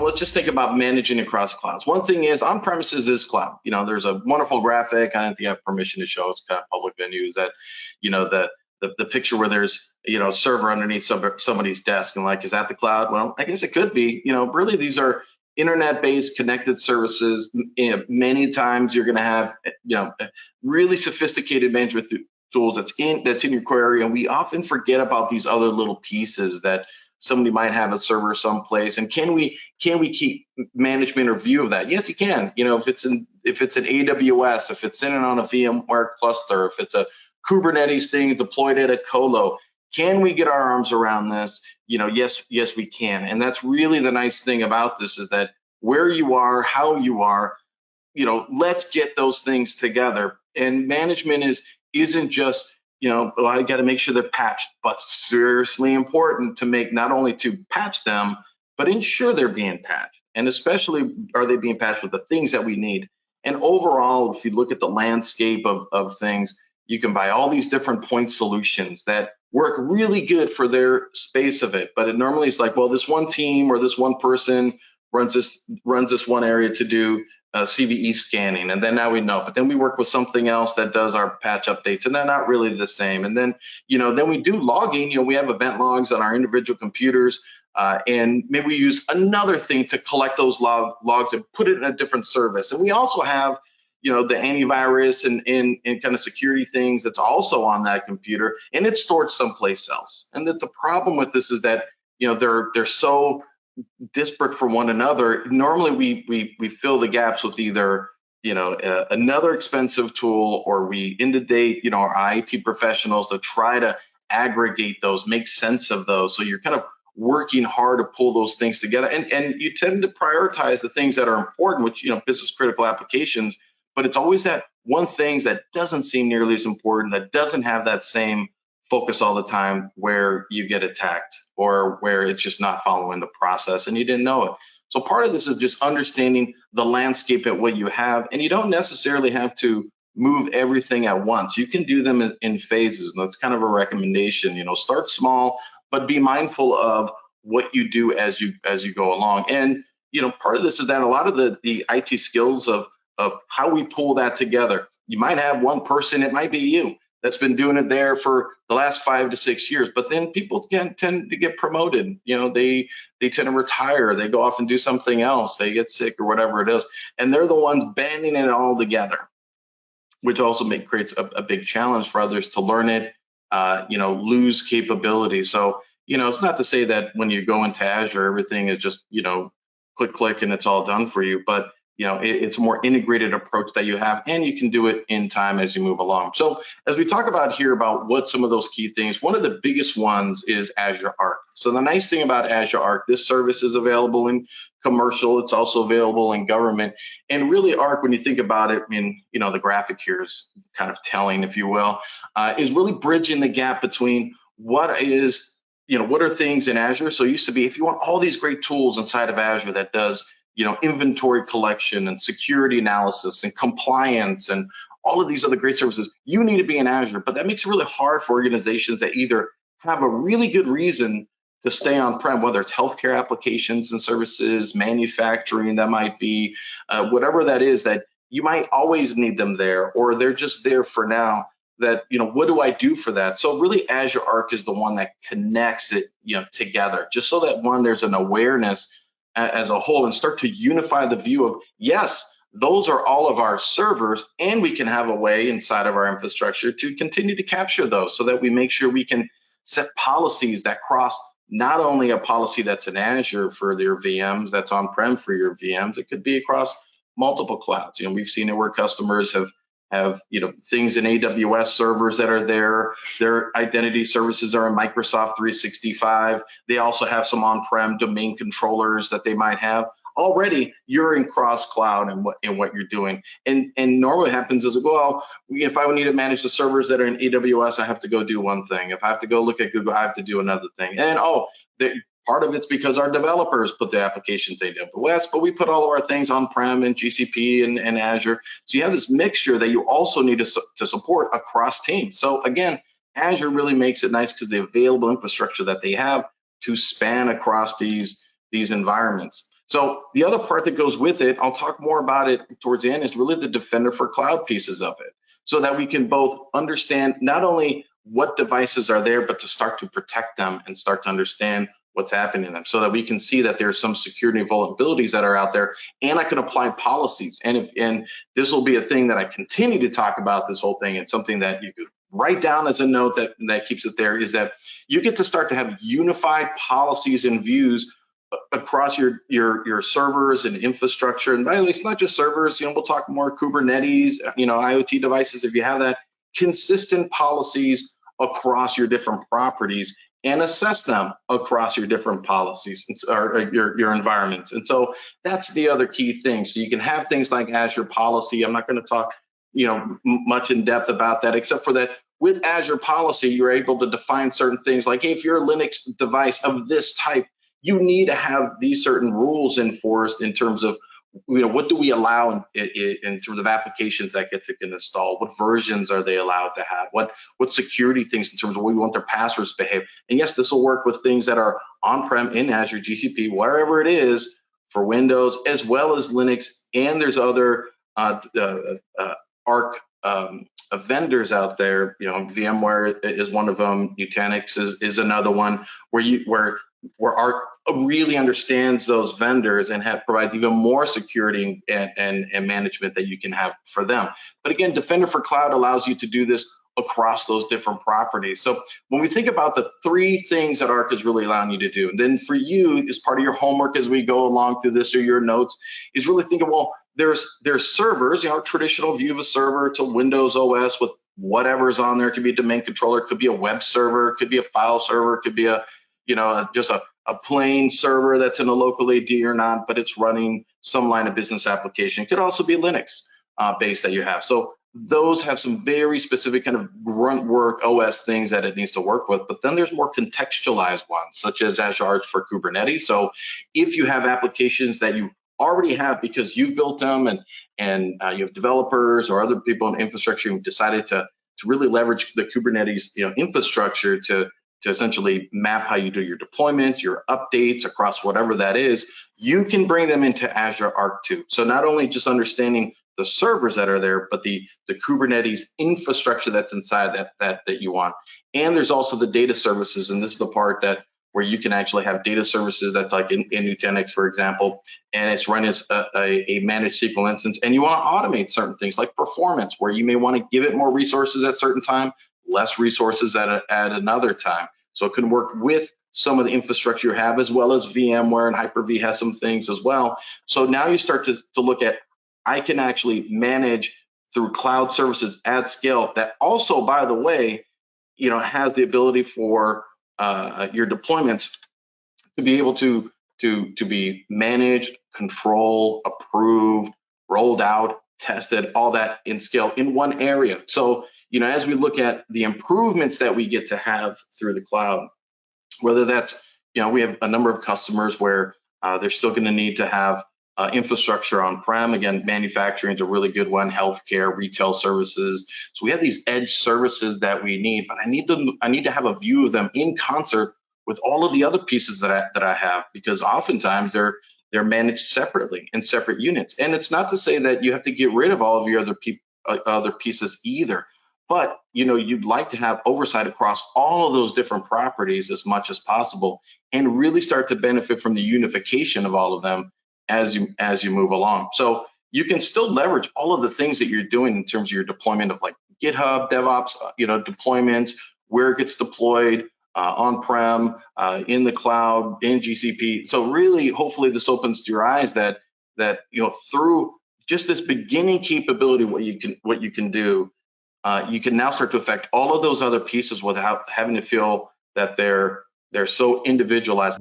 let's just think about managing across clouds. One thing is on-premises is cloud. There's a wonderful graphic. I don't think I have permission to show. It's kind of public venues that, the picture where there's, a server underneath somebody's desk and like, is that the cloud? Well, I guess it could be. Really, these are internet-based connected services. Many times you're going to have, really sophisticated management tools that's in your query, and we often forget about these other little pieces that somebody might have a server someplace. And can we keep management or view of that? Yes, you can. If it's an AWS, if it's sitting on a VMware cluster, if it's a Kubernetes thing deployed at a colo, can we get our arms around this? Yes, we can. And that's really the nice thing about this, is that where you are, how you are, let's get those things together. And management isn't just, well, I got to make sure they're patched, but seriously important to make, not only to patch them, but ensure they're being patched. And especially, are they being patched with the things that we need? And overall, if you look at the landscape of things, you can buy all these different point solutions that work really good for their space of it. But it normally is like, well, this one team or this one person runs this one area to do CVE scanning, and then now we know. But then we work with something else that does our patch updates, and they're not really the same. And then, then we do logging. We have event logs on our individual computers, and maybe we use another thing to collect those logs and put it in a different service. And we also have, the antivirus and kind of security things that's also on that computer, and it's stored someplace else. And that the problem with this is that, they're so disparate from one another. Normally we fill the gaps with either another expensive tool, or we inundate our IT professionals to try to aggregate those, make sense of those. So you're kind of working hard to pull those things together, and you tend to prioritize the things that are important, which business critical applications. But it's always that one thing that doesn't seem nearly as important, that doesn't have that same focus all the time, where you get attacked or where it's just not following the process and you didn't know it. So part of this is just understanding the landscape at what you have, and you don't necessarily have to move everything at once. You can do them in phases, and that's kind of a recommendation. Start small, but be mindful of what you do as you go along. And part of this is that a lot of the IT skills of how we pull that together. You might have one person, it might be you, that's been doing it there for the last 5 to 6 years. But then people tend to get promoted. They tend to retire. They go off and do something else. They get sick or whatever it is, and they're the ones banding it all together, which also creates a big challenge for others to learn it. Lose capability. So it's not to say that when you go into Azure, everything is just click and it's all done for you, but it's a more integrated approach that you have, and you can do it in time as you move along. So as we talk about here about what some of those key things, one of the biggest ones is Azure Arc. So the nice thing about Azure Arc, this service is available in commercial, it's also available in government. And really Arc, when you think about it, the graphic here is kind of telling, if you will, is really bridging the gap between what are things in Azure. So it used to be, if you want all these great tools inside of Azure that does inventory collection and security analysis and compliance and all of these other great services, you need to be in Azure. But that makes it really hard for organizations that either have a really good reason to stay on-prem, whether it's healthcare applications and services, manufacturing, that might be, whatever that is, that you might always need them there, or they're just there for now. That, what do I do for that? So really Azure Arc is the one that connects it, together, just so that there's an awareness as a whole, and start to unify the view of, yes, those are all of our servers, and we can have a way inside of our infrastructure to continue to capture those, so that we make sure we can set policies that cross not only a policy that's in Azure for your VMs, that's on-prem for your VMs, it could be across multiple clouds. We've seen it where customers have things in AWS servers that are there. Their identity services are in Microsoft 365. They also have some on-prem domain controllers that they might have. Already, you're in cross-cloud in what you're doing. And normally what happens is, well, if I need to manage the servers that are in AWS, I have to go do one thing. If I have to go look at Google, I have to do another thing. And part of it's because our developers put the applications in AWS, but we put all of our things on-prem and GCP and Azure. So you have this mixture that you also need to support across teams. So again, Azure really makes it nice because the available infrastructure that they have to span across these environments. So the other part that goes with it, I'll talk more about it towards the end, is really the Defender for Cloud pieces of it, so that we can both understand not only what devices are there, but to start to protect them and start to understand what's happening in them, so that we can see that there's some security vulnerabilities that are out there, and I can apply policies. And this will be a thing that I continue to talk about this whole thing, and something that you could write down as a note that keeps it there, is that you get to start to have unified policies and views across your servers and infrastructure. And by the way, it's not just servers, we'll talk more Kubernetes, IoT devices. If you have that, consistent policies across your different properties, and assess them across your different policies or your environments. And so that's the other key thing. So you can have things like Azure policy. I'm not going to talk much in depth about that, except for that with Azure policy, you're able to define certain things like, hey, if you're a Linux device of this type, you need to have these certain rules enforced in terms of, what do we allow in terms of applications that get installed? What versions are they allowed to have? What security things in terms of what we want their passwords to behave? And yes, this will work with things that are on-prem in Azure, GCP, wherever it is, for Windows as well as Linux. And there's other Arc vendors out there. VMware is one of them. Nutanix is another one where Arc really understands those vendors and provides even more security and management that you can have for them. But again, Defender for Cloud allows you to do this across those different properties. So when we think about the three things that Arc is really allowing you to do, and then for you, as part of your homework as we go along through this or your notes, is really thinking, well, there's servers, traditional view of a server to Windows OS with whatever's on there. It could be a domain controller, it could be a web server, it could be a file server, it could be just a plain server that's in a local AD or not, but it's running some line of business application. It could also be Linux based that you have. So those have some very specific kind of grunt work OS things that it needs to work with. But then there's more contextualized ones, such as Azure Arc for Kubernetes. So if you have applications that you already have because you've built them and you have developers or other people in infrastructure who've decided to really leverage the Kubernetes infrastructure to essentially map how you do your deployments, your updates across whatever that is, you can bring them into Azure Arc too. So not only just understanding the servers that are there, but the Kubernetes infrastructure that's inside that you want. And there's also the data services, and this is the part where you can actually have data services that's like in Nutanix, for example, and it's run as a managed SQL instance, and you want to automate certain things like performance, where you may want to give it more resources at a certain time, less resources at another time. So it can work with some of the infrastructure you have, as well as VMware, and Hyper-V has some things as well. So now you start to look at, I can actually manage through cloud services at scale that also, by the way, has the ability for your deployments to be able to be managed, controlled, approved, rolled out, tested, all that in scale in one area. So, as we look at the improvements that we get to have through the cloud, whether that's, we have a number of customers where they're still going to need to have infrastructure on-prem. Again, manufacturing is a really good one, healthcare, retail services. So we have these edge services that we need, but I need to have a view of them in concert with all of the other pieces that I have, because oftentimes they're managed separately in separate units. And it's not to say that you have to get rid of all of your other pieces either, but you'd like to have oversight across all of those different properties as much as possible, and really start to benefit from the unification of all of them as you move along. So you can still leverage all of the things that you're doing in terms of your deployment of like GitHub, DevOps, deployments, where it gets deployed, on-prem, in the cloud, in GCP. So really, hopefully this opens your eyes that through just this beginning capability, what you can do, you can now start to affect all of those other pieces without having to feel that they're so individualized.